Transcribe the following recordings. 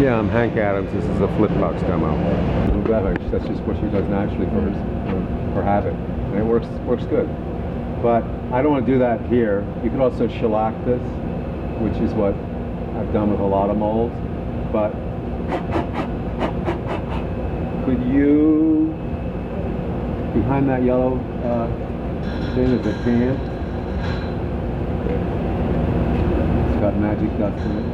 Yeah, I'm Hank Adams. This is a flip box demo. That's just what she does naturally for habit, and it works good. But I don't want to do that here. You could also shellac this, which is what I've done with a lot of molds. But could you, behind that yellow thing is a can. It's got magic dust in it.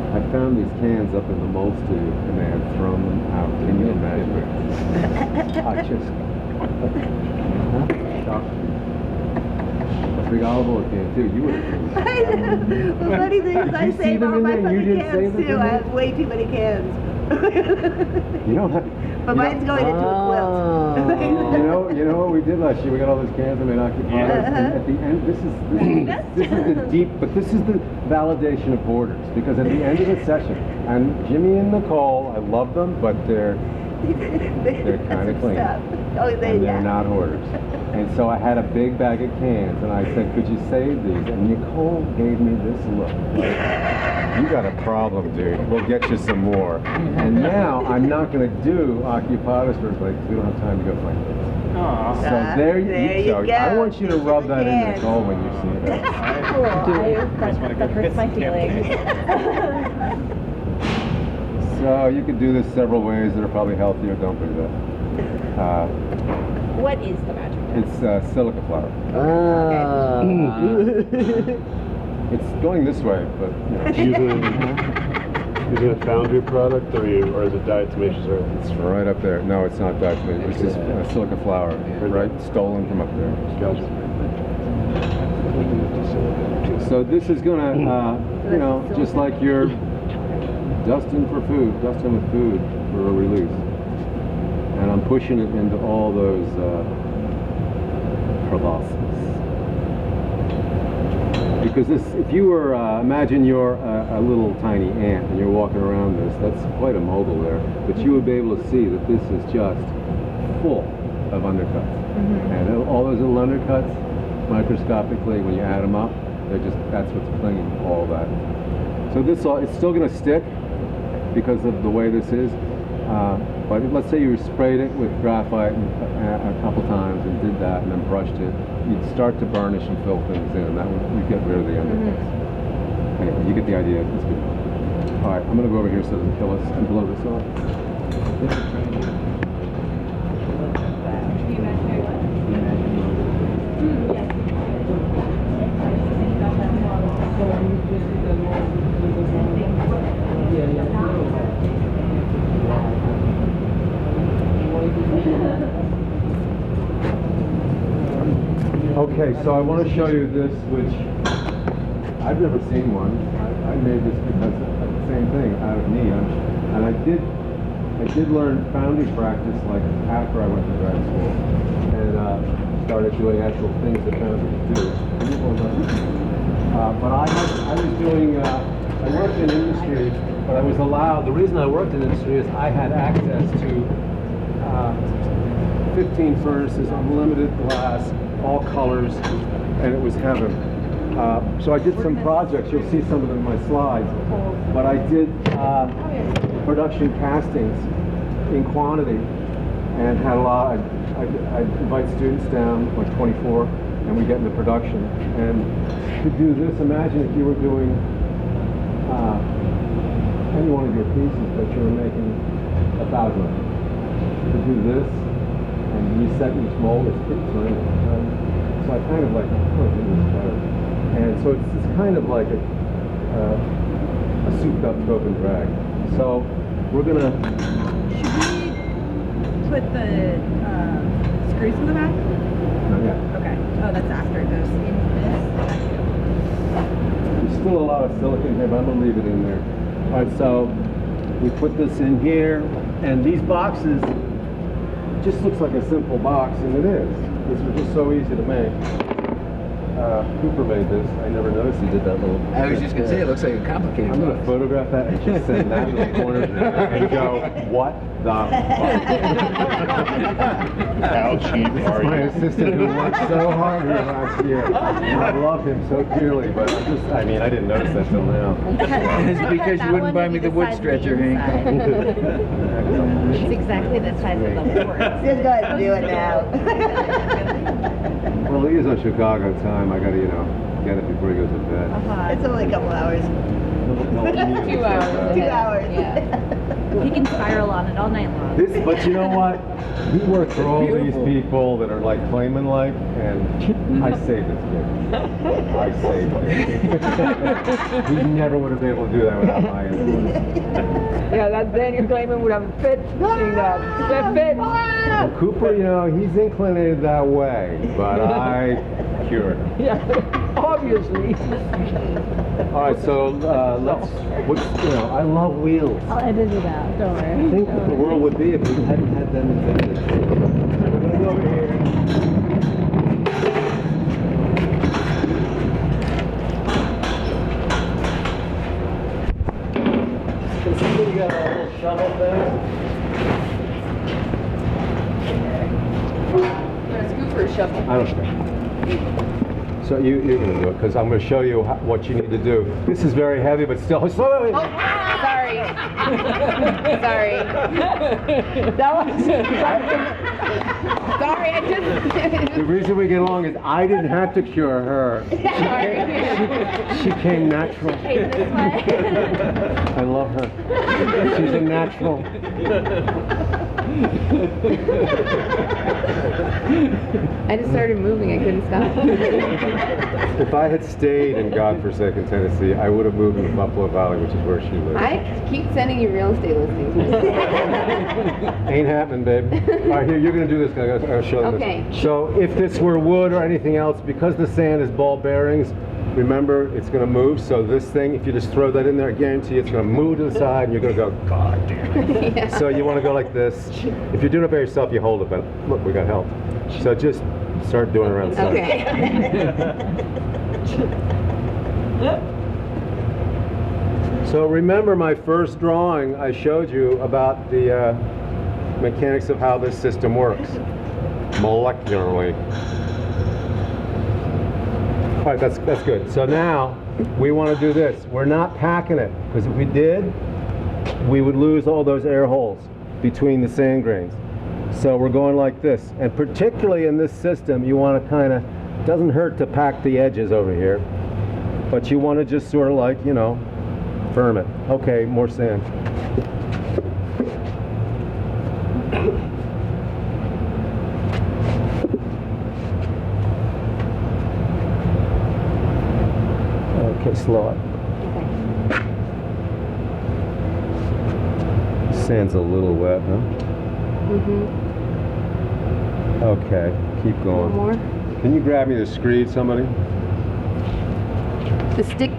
I found these cans up in the mold studio and they had thrown them out. Can you imagine? I just shocked me. A big olive oil can too. You would have seen that. The funny thing is I save all my fucking cans too. I have way too many cans. You don't have. But mine's going into a quilt. You know what we did last year? We got all those cans and they occupied us. And at the end, this is the deep, but this is the validation of hoarders, because at the end of the session, and Jimmy and Nicole, I love them, but they're kind of clean. And they're not hoarders. And so I had a big bag of cans, and I said, "Could you save these?" And Nicole gave me this look. Like, you got a problem, dude. We'll get you some more. And now I'm not going to do Occupadas for like we don't have time to go find this. So there you go. I want you to rub that in, Nicole, when you see it. Cool. That hurts my feelings. So you could do this several ways that are probably healthier. Don't do that. What is the magic? It's silica flour. It's going this way, but Using a foundry product, or is it diatomaceous earth? it's right up there. No, it's not diatomaceous. It's just silica flour, right? Stolen from up there. Gotcha. So this is gonna, just like you're dusting with food for a release. And I'm pushing it into all those crevasses. Because this, if you were, imagine you're a little tiny ant and you're walking around this, that's quite a mogul there, but you would be able to see that this is just full of undercuts. And all those little undercuts, microscopically, when you add them up, that's what's clinging to all that. So this, it's still going to stick because of the way this is, but let's say you sprayed it with graphite a couple times and did that and then brushed it, you'd start to burnish and fill things in. That would, you'd get rid of the undercuts. Anyway, you get the idea. It's good. All right, I'm going to go over here so it doesn't kill us and blow this off. Okay, so I want to show you this, which I've never seen one. I made this because of the same thing, out of need. And I did learn foundry practice like after I went to grad school and started doing actual things that foundries do. But I worked in industry, but I was allowed, the reason I worked in industry is I had access to 15 furnaces, unlimited glass, all colors, and it was heaven. So I did some projects. You'll see some of them in my slides. But I did production castings in quantity and had a lot. I'd invite students down, like 24, and we get into production. And to do this, imagine if you were doing any one of your pieces, but you were making 1,000 of them. To do this, and reset each mold, it's pretty time. So I kind of like, oh, do this better. And so it's kind of like a souped up stroke and drag. So we're gonna. Should we put the screws in the back? Not yet. Okay. Oh, that's after it goes into this. There's still a lot of silicon here, but I'm gonna leave it in there. All right, so we put this in here, and these boxes. Just looks like a simple box, and it is. This was just so easy to make. Cooper made this. I never noticed he did that little. I was just gonna say, it looks like a complicated I'm gonna box. photograph that and just send that to the corner and go, what the fuck? How cheap are My you? assistant who worked so hard here last year. And I love him so dearly, but I mean, I didn't notice that till now. It's because you wouldn't buy me the wood stretcher, Hank. It's exactly the size of the board. Just go ahead and do it now. Well, he is on Chicago time. I gotta, get it before he goes to bed. It's only a couple hours. 2 hours. 2 hours. Yeah. He can spiral on it all night long. But you know what? He worked for all these people that are like claiming like, and I saved this kid. I saved him. He never would have been able to do that without my influence. Yeah, that Daniel Clayman would have fit seeing that. That fit. Well, Cooper, he's inclinated that way, but I cured him. Yeah, obviously. All right, so I love wheels. I'll edit it out, don't I worry. think the world would be if we hadn't had them invented. Over here. Can somebody get a little shovel thing? There's Cooper's shovel. I don't care. So you're going to do it because I'm going to show you what you need to do. This is very heavy, but still. Sorry. Sorry. Sorry. That was. Sorry, I just. The reason we get along is I didn't have to cure her. She came natural. Came this way. I love her. She's a natural. I just started moving. I couldn't stop. If I had stayed in godforsaken Tennessee, I would have moved to Buffalo Valley, which is where she lives. I keep sending you real estate listings. Ain't happening, babe. All right, here, you're going to do this. I'm going to show them Okay. this. So if this were wood or anything else, because the sand is ball bearings, remember, it's going to move. So this thing, if you just throw that in there, I guarantee you it's going to move to the side, and you're going to go, God damn it. Yeah. So you want to go like this. If you're doing it by yourself, you hold it, but look, we got help. So just start doing it around the side. Okay. So remember my first drawing, I showed you about the mechanics of how this system works, molecularly. All right, that's good. So now we want to do this. We're not packing it, because if we did, we would lose all those air holes between the sand grains. So we're going like this. And particularly in this system, you want to kind of, doesn't hurt to pack the edges over here, but you want to just sort of like, firm it. Okay, more sand. Okay, slow it. Sand's a little wet, huh? Okay, keep going. One more. Can you grab me the screed, somebody? The stick.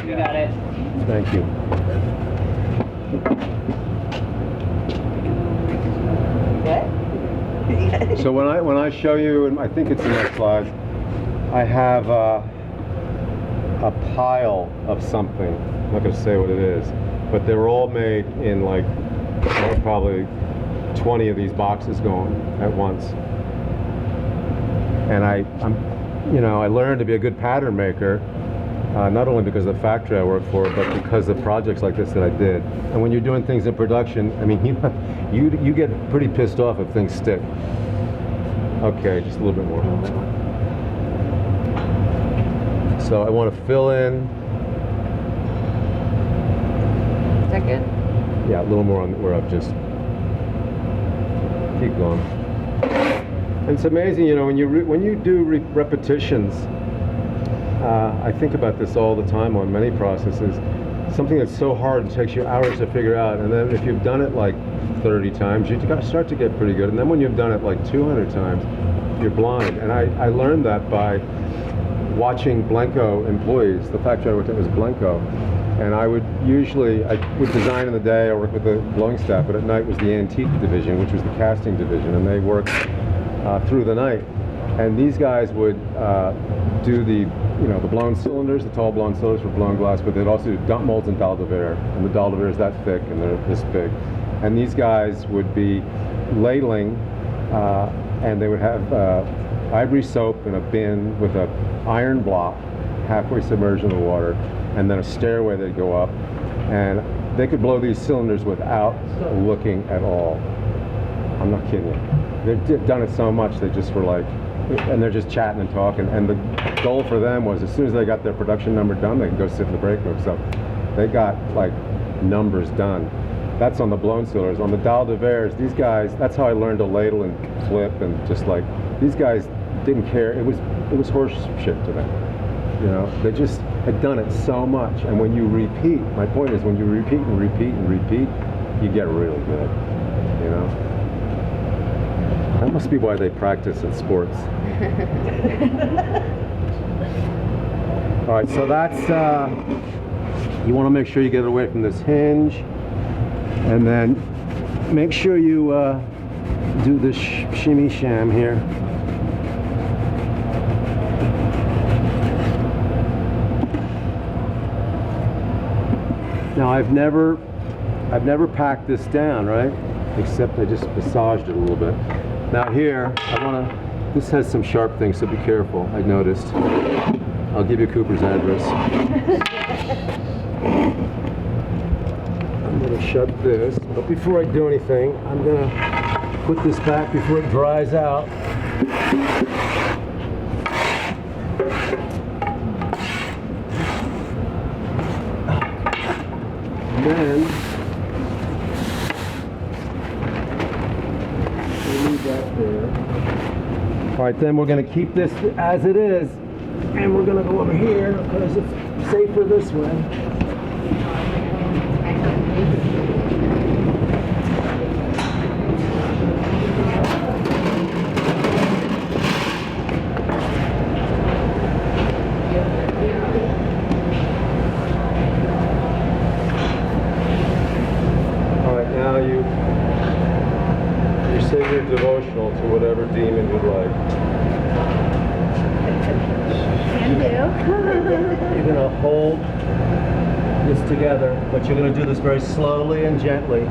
You got it. Thank you. So when I show you, and I think it's in that slide, I have a pile of something. I'm not going to say what it is, but they were all made in like probably 20 of these boxes going at once. And I learned to be a good pattern maker, not only because of the factory I worked for, but because of projects like this that I did. And when you're doing things in production, I mean, you get pretty pissed off if things stick. Okay, just a little bit more. So I want to fill in. Is that good? Yeah, a little more on where I've just. Keep going. And it's amazing, when you do repetitions. I think about this all the time on many processes. Something that's so hard, it takes you hours to figure out, and then if you've done it like 30 times, you start to get pretty good. And then when you've done it like 200 times, you're blind. And I learned that by watching Blenko employees. The factory I worked at was Blenko. And I would design in the day, I work with the blowing staff, but at night was the antique division, which was the casting division, and they worked through the night. And these guys would do the blown cylinders, the tall blown cylinders for blown glass, but they'd also do dump molds and dalle de verre. And the dalle de verre is that thick, and they're this big. And these guys would be ladling, and they would have ivory soap in a bin with an iron block halfway submerged in the water, and then a stairway they'd go up. And they could blow these cylinders without looking at all. I'm not kidding you. They've done it so much, they just were like, and they're just chatting and talking. And the goal for them was, as soon as they got their production number done, they could go sit in the break room. So they got like numbers done. That's on the blown cylinders. On the dalle de verres, these guys, that's how I learned to ladle and flip, and just like, these guys didn't care. It was horse shit to them. You know, they just had done it so much. And when you repeat, my point is, when you repeat and repeat and repeat, you get really good, you know? That must be why they practice in sports. All right, so that's, you want to make sure you get away from this hinge, and then make sure you do this shimmy sham here. Now I've never packed this down, right? Except I just massaged it a little bit. Now here, this has some sharp things, so be careful, I noticed. I'll give you Cooper's address. I'm gonna shut this, but before I do anything, I'm gonna put this back before it dries out. And then leave that there. All right, then we're going to keep this as it is, and we're going to go over here because it's safer this way. Devotional to whatever demon you'd like. Can do. You're going to hold this together, but you're going to do this very slowly and gently.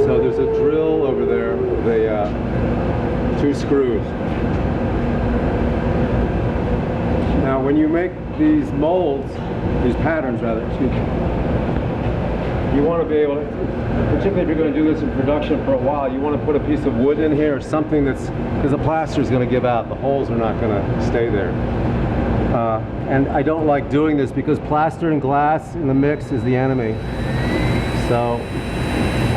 So there's a drill over there with 2 screws. Now when you make these molds, these patterns rather, excuse me, you want to be able to, particularly if you're going to do this in production for a while, you want to put a piece of wood in here or something that's, because the plaster is going to give out, the holes are not going to stay there. And I don't like doing this because plaster and glass in the mix is the enemy. So,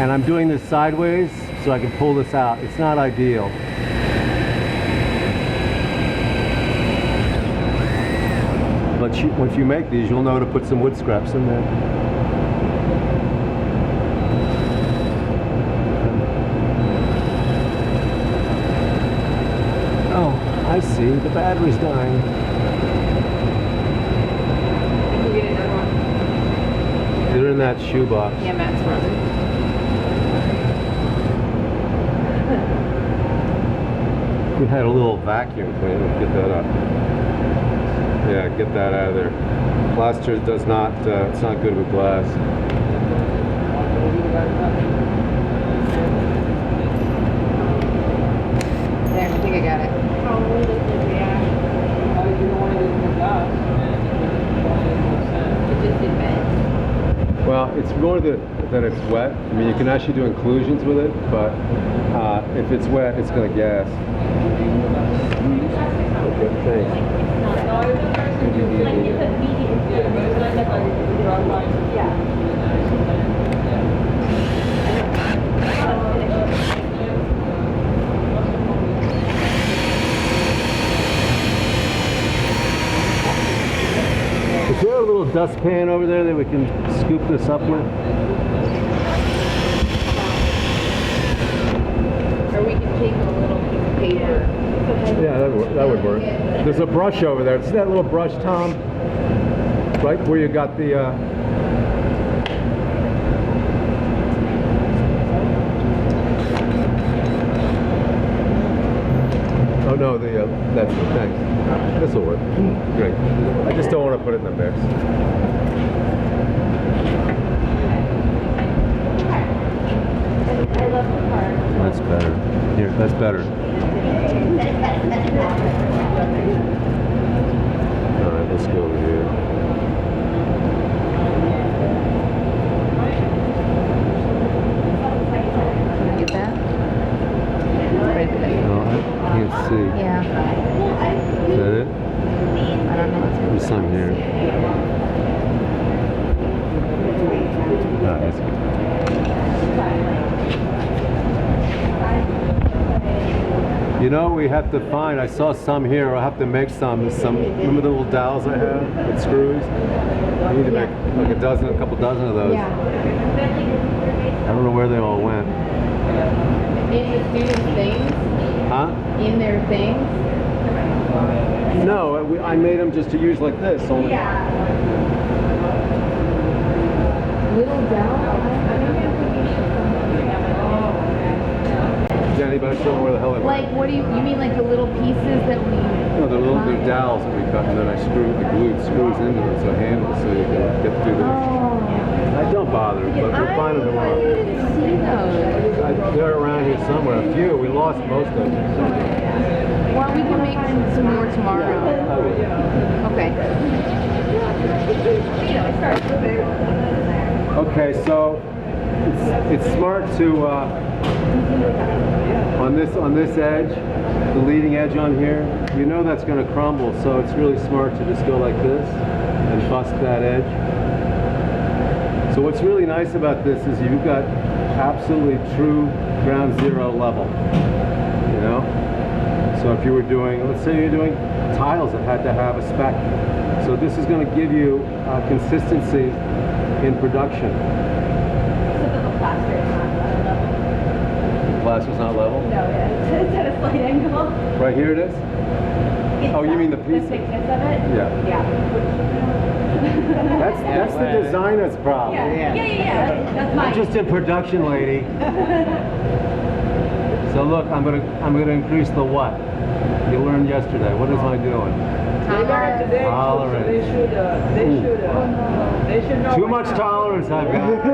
and I'm doing this sideways so I can pull this out. It's not ideal. But if you make these, you'll know to put some wood scraps in there. Oh, I see. The battery's dying. Can you get another one? They're in that shoebox. Yeah, Matt's running. We had a little vacuum cleaner. Get that up. Yeah, get that out of there. Plaster does not, it's not good with glass. There, I think I got it. It just did bad. Well, it's more that it's wet. I mean, you can actually do inclusions with it, but if it's wet, it's going to gas. Okay, thanks. Is there a little dustpan over there that we can scoop this up with? Or we can take a little piece of paper. Yeah, that would work. There's a brush over there. See that little brush, Tom? Right where you got the... Oh no, that's it. Thanks. This will work. Great. I just don't want to put it in the mix. I love the park. That's better. Here, that's better. All right, let's go over here. Get that? Right there. No, I can't see. Yeah. Is that it? I don't know. There's some here. Ah, that's good. You know, we have to find, I saw some here, I'll have to make some, remember the little dowels I have with screws? I need to make like a couple dozen of those. Yeah. I don't know where they all went. In the students' things? Huh? In their things? No, I made them just to use like this. Only. Little down? Jenny, but I still don't know where the hell they went. Like, what do you mean like the little pieces that we... No, the little dowels that we cut, and then I glued screws into them, so handles, so you can get through this. I don't bother, but we'll find them tomorrow. I didn't see those. They're around here somewhere. A few. We lost most of them. Well, we can make some more tomorrow. Okay. Okay, so it's smart to on this edge, the leading edge on here. You know that's going to crumble, so it's really smart to just go like this and bust that edge. So what's really nice about this is you've got absolutely true ground zero level. You know. So if you were doing, let's say you're doing tiles that had to have a spec. So this is going to give you consistency in production. The plaster's not level? No, yeah. It's at a slight angle. Right here it is? Oh, you mean the piece? The thickness of it? Yeah. Yeah. That's the designer's problem. Yeah. That's mine. I'm just in production, lady. So look, I'm gonna increase the what? You learned yesterday. What am I doing? They learned today, Tolerance. so they should know. Too much tolerance I've got. They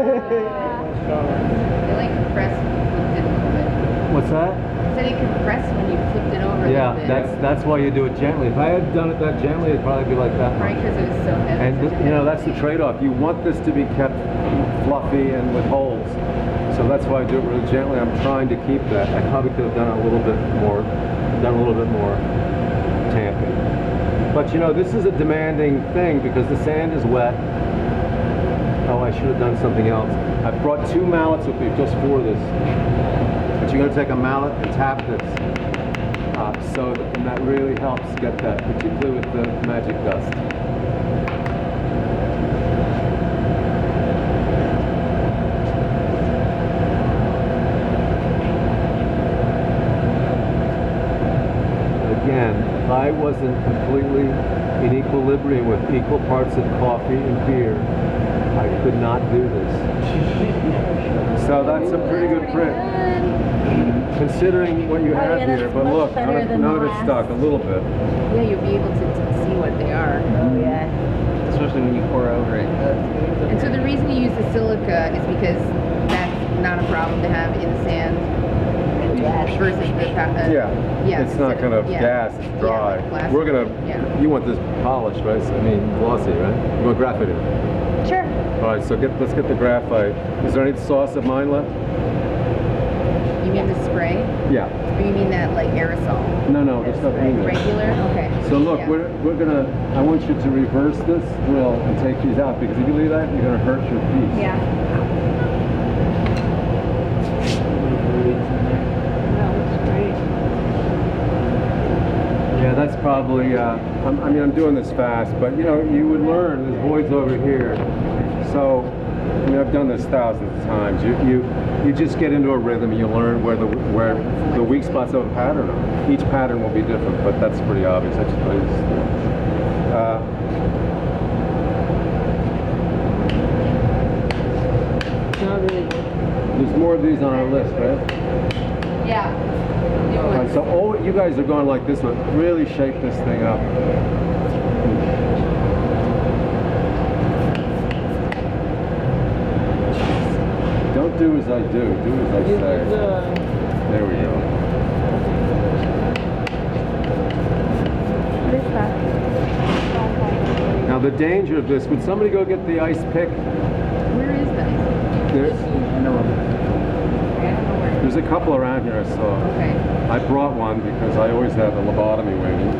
like compressed when you flipped it a little bit. What's that? Said it compressed when you flipped it over a Yeah, little bit. that's why you do it gently. If I had done it that gently, it'd probably be like that. Right, because it was so heavy. And you know, that's the trade-off. You want this to be kept fluffy and with holes. So that's why I do it really gently. I'm trying to keep that. I probably could have done a little bit more tamping. But you know, this is a demanding thing because the sand is wet. Oh, I should have done something else. I brought 2 mallets with me just for this. But you're going to take a mallet and tap this. And that really helps get that, particularly with the magic dust. Again, if I wasn't completely in equilibrium with equal parts of coffee and beer, I could not do this. So that's a pretty good print, considering what you have here. But look, none of it stuck, a little bit. Yeah, you'll be able to see what they are. Oh yeah. Especially when you pour over it. And so the reason you use the silica is because that's not a problem to have in the sand versus the It's not kind of gas, it's dry. Like We're gonna, yeah. you want this polished, right? I mean, glossy, right? You want graphite in it? Sure. All right, so let's get the graphite. Is there any sauce of mine left? You mean the spray? Yeah. Or you mean that like aerosol? No, there's stuff in there. Regular? Okay. So look, Yeah. we're gonna, I want you to reverse this drill and take these out, because if you leave that, you're gonna hurt your piece. Yeah. Yeah, that's probably, I'm doing this fast, but you know, you would learn, there's voids over here. So I mean, I've done this thousands of times. You just get into a rhythm and you learn where the weak spots of a pattern are. Each pattern will be different, but that's pretty obvious. I just play this. Not really good. There's more of these on our list, right? Yeah. All right, so all you guys are going like this one. Really shake this thing up. Don't do as I do. Do as I say. There we go. Now the danger of this, would somebody go get the ice pick? Where is that? There's a couple around here I saw. Okay. I brought one because I always have the lobotomy waiting.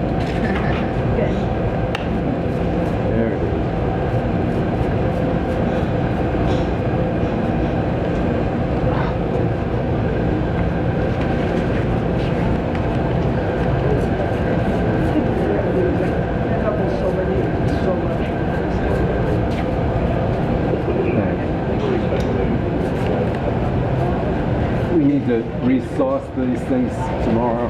Good. There it is. We need to re-sauce these things tomorrow.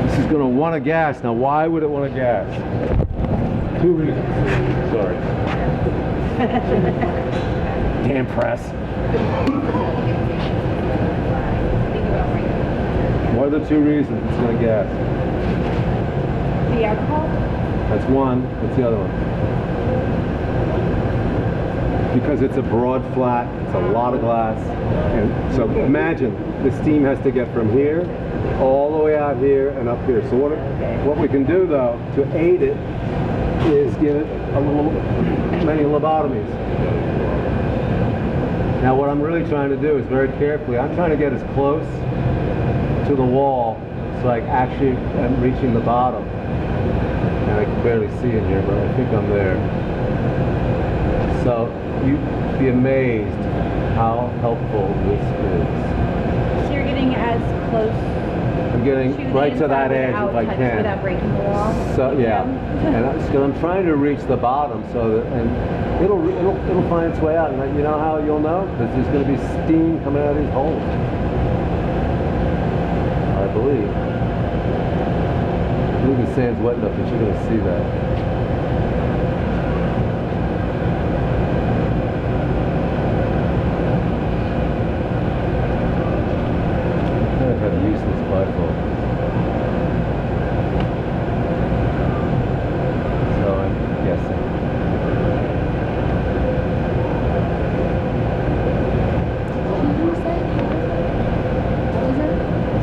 This is going to want a gas. Now, why would it want a gas? Two reasons. Sorry. Damn press. What are the two reasons it's going to gas? The alcohol? That's one. What's the other one? Because it's a broad flat, it's a lot of glass. And so imagine the steam has to get from here all the way out here and up here. So what we can do though to aid it is give it a little many lobotomies. Now what I'm really trying to do is very carefully, I'm trying to get as close to the wall so I actually am reaching the bottom. And I can barely see in here, but I think I'm there. So you'd be amazed how helpful this is. So you're getting as close I'm getting to right the to that inside edge if I without can. without breaking the wall. So yeah, and I'm trying to reach the bottom so that, and it'll find its way out. And you know how you'll know? Because there's going to be steam coming out of these holes. I believe. I believe the sand's wet enough that you're going to see that. I have useless bifocals. So I'm guessing.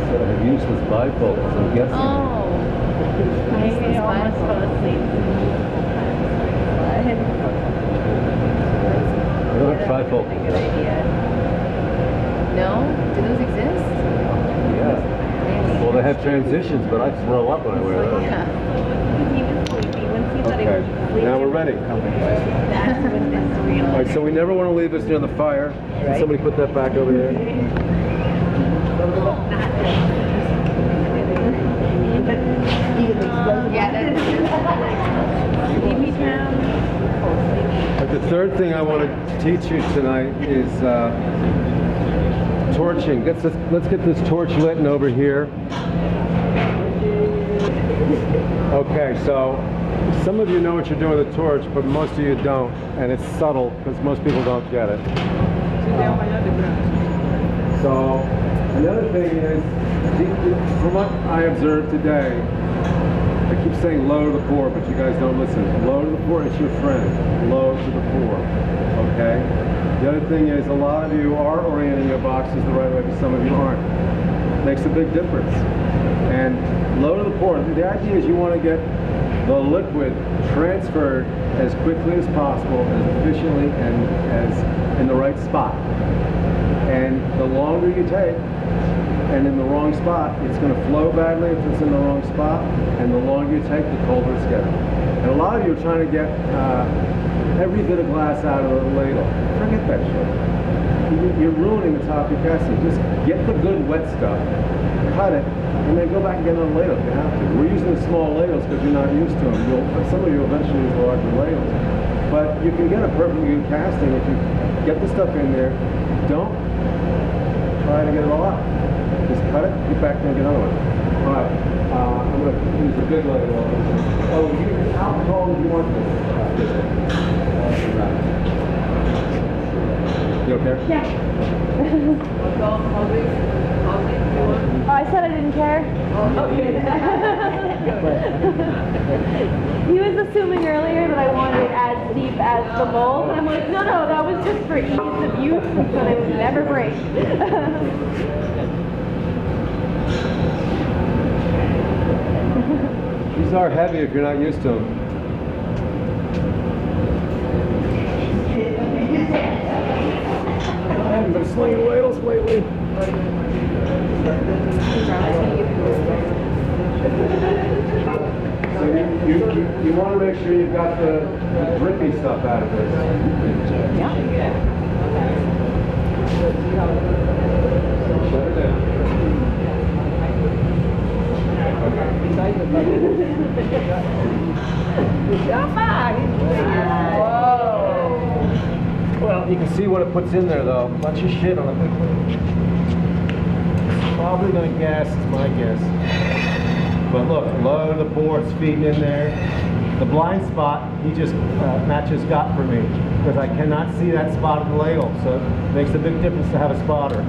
So I have useless bifocals, I'm guessing. Oh. I almost fell asleep. I don't have trifocals. Good idea. No? Do those exist? Yeah. Well, they have transitions, but I throw up when I wear those. Yeah. He was sleepy. Once he thought he Okay, was sleepy, now we're ready. that's when this real. All right, so we never want to leave this near the fire. Can somebody put that back over there? Yeah, that's But the third thing I want to teach you tonight is torching. Let's get this torch lit and over here. Okay, so some of you know what you're doing with a torch, but most of you don't, and it's subtle because most people don't get it. So the other thing is, from what I observed today, I keep saying low to the poor, but you guys don't listen. Low to the poor, it's your friend. Low to the poor, okay? The other thing is, a lot of you are orienting your boxes the right way, but some of you aren't. Makes a big difference. And low to the poor, the idea is you want to get the liquid transferred as quickly as possible, as efficiently, and as in the right spot. And the longer you take, and in the wrong spot, it's going to flow badly if it's in the wrong spot, and the longer you take, the colder it's getting. And a lot of you are trying to get every bit of glass out of the ladle. Forget that shit. You're ruining the top stop your casting. Just get the good wet stuff, cut it, and then go back and get another ladle if you have to. We're using the small ladles because you're not used to them. Some of you eventually use the larger ladles. But you can get a perfectly good casting if you get the stuff in there. Don't try to get it all out. Just cut it, get back there and get another one. All right, I'm going to use the big ladle. Oh, how tall do you want this? You okay? Yeah. Oh, I said I didn't care. Okay. He was assuming earlier that I wanted it as deep as the bowl, and I'm like, no, that was just for ease of use, so they would never break. These are heavy if you're not used to them. I haven't been slinging ladles lately. So you want to make sure you've got the drippy stuff out of this. Yeah. Shut it down. Well, you can see what it puts in there, though. A bunch of shit on a big one. It's probably going to gas, is my guess. But look, a load of the boards feeding in there. The blind spot, he just Matt just got for me because I cannot see that spot of the ladle, so it makes a big difference to have a spotter.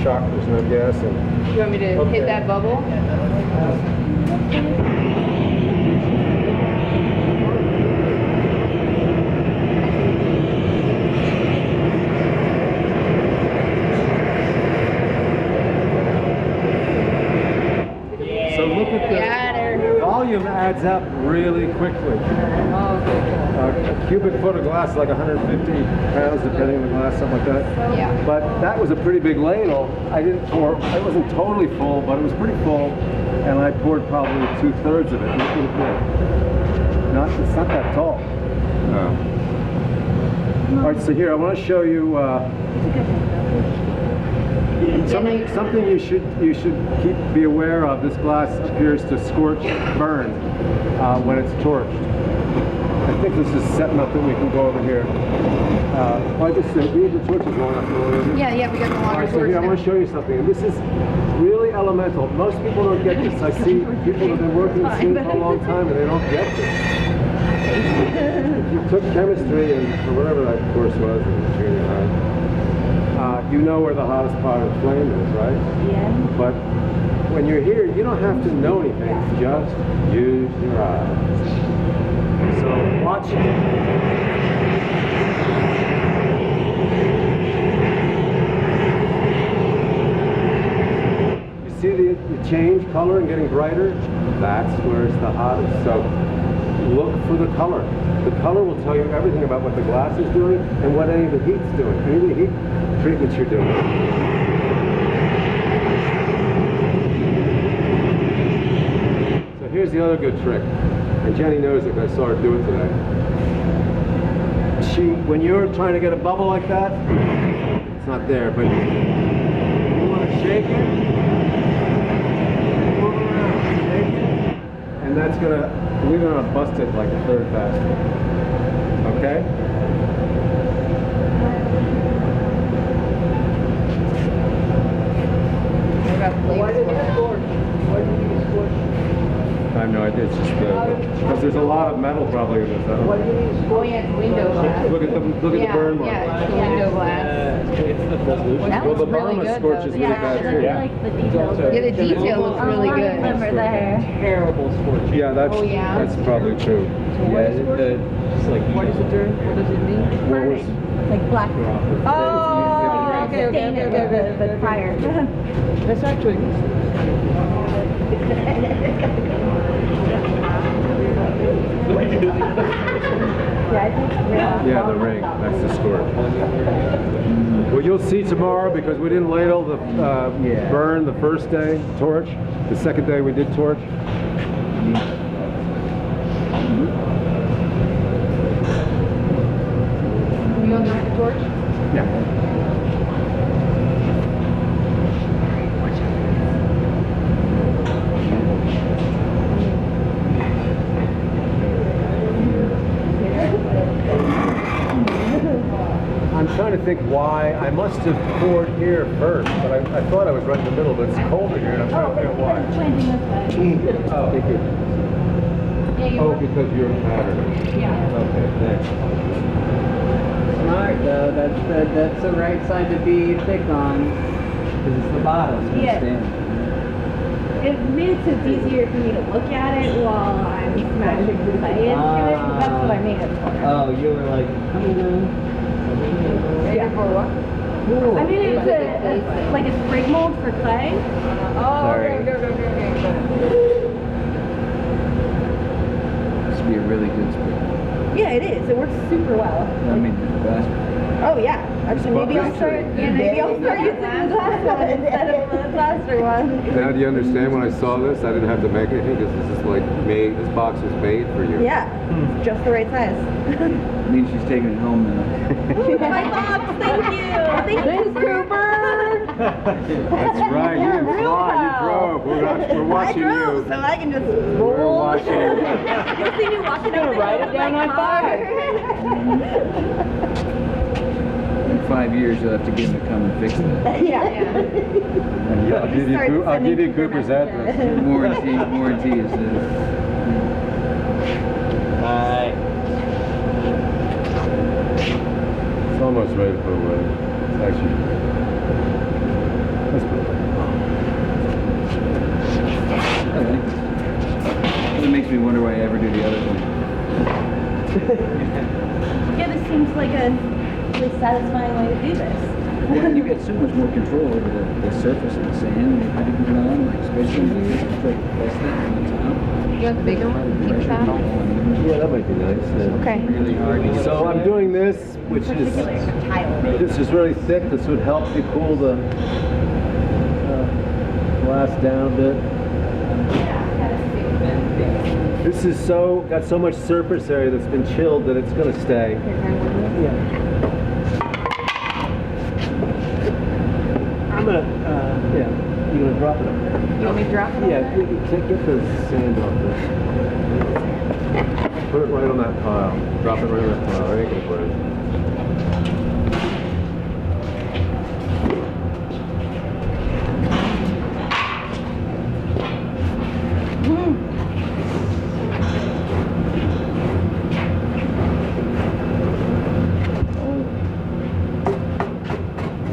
Sharp, there's no gas in. You want me to hit that bubble? So look at the volume adds up really quickly. A cubic foot of glass is like 150 pounds, depending on the glass, something like that. Yeah. But that was a pretty big ladle. I didn't pour, it wasn't totally full, but it was pretty full, and I poured probably 2/3 of it. Look at it. It's not that tall. No. All right, so here I want to show you something you should be aware of. This glass appears to scorch, burn when it's torched. I think this is setting up that we can go over here. Like I said, we have the torches going up over. Yeah, we got the All longer right, so torch here I now. want to show you something. And this is really elemental. Most people don't get this. I see people that have been working in the scene for a long time and they don't get this. If you took chemistry and or whatever that course was in junior high, you know where the hottest part of the flame is, right? Yeah. But when you're here, you don't have to know anything. Just use your eyes. So watch it. You see the change color and getting brighter? That's where it's the hottest. So look for the color. The color will tell you everything about what the glass is doing and what any of the heat's doing, any of the heat treatments you're doing. So here's the other good trick, and Jenny knows it because I saw her do it today. When you're trying to get a bubble like that, it's not there, but you want to shake it, move around, shake it, and that's gonna, we're gonna bust it like a third faster. Okay? Why did you scorch? I have no idea. It's just because there's a lot of metal probably in this. Oh yeah, it's window glass. Look at the burn mark. Yeah, it's the window glass. That Well, the looks really Burma good, scorches though. really bad too. Like the details. Yeah, the detail looks really A lot of them good. are there. Terrible scorching. Yeah, that's Oh, yeah? that's probably true. Yeah, it's like what is it term? What does it mean? What was Like black. Oh, okay. The fire. That's actually. yeah, the ring. That's the score. Well, you'll see tomorrow because we didn't ladle the burn the first day, torch. The second day we did torch. You want trying to think why. I must have poured here first, but I thought I was right in the middle, but it's colder here, and I'm trying to figure out why. Oh, because you're a pattern. Yeah. Okay, thanks. Smart though, that's the right side to be thick on. Because it's the bottom. Yeah. It made it so it's easier for me to look at it while I'm smashing the clay into it. That's what I made it for. Oh, you were like, coming down. Yeah. For what? I mean, it's like a sprig mold for clay. Sorry. Okay. This would be a really good spring. Yeah, it is. It works super well. I mean, the glass. Oh yeah. Actually, maybe I'll start. Yeah, maybe I'll start using the glass one instead of the plaster one. Now, do you understand when I saw this? I didn't have to make anything because this is like made. This box was made for you. Yeah, it's just the right size. Means she's taking it home now. My box, thank you. Thank you, Cooper. That's right. You didn't fly. You drove. We're watching I drove, you. so I can just We're roll. watching you. You'll see me walking over write it down my car. In 5 years, you'll have to get him to come and fix it. Yeah. Yeah, I'll give you Cooper's address. Warranty is Hi. It's almost ready to put away. It's actually. Let's put it away. It makes me wonder why I ever do the other thing. Yeah, this seems like a really satisfying way to do this. Well, and you get so much more control over the surface of the sand when you put it on, like especially when you like press that on the top. You want the bigger one? Keep it out? Yeah, that might be nice. Okay. Really hard to get. So I'm doing this, which is this is really thick. This would help to cool the glass down a bit. This is got so much surface area that's been chilled that it's going to stay. I'm gonna, you're gonna drop it up there. You want me to drop it? Yeah, get the sand off this. Put it right on that pile. Drop it right on that pile. I ain't gonna put it.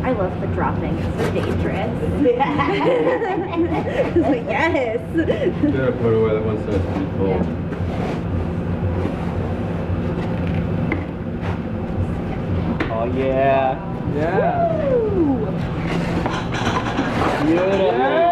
I love the dropping. It's so dangerous. It's like, yes. Better put away that one side's too full. Oh yeah. Yeah. Woo! Beautiful.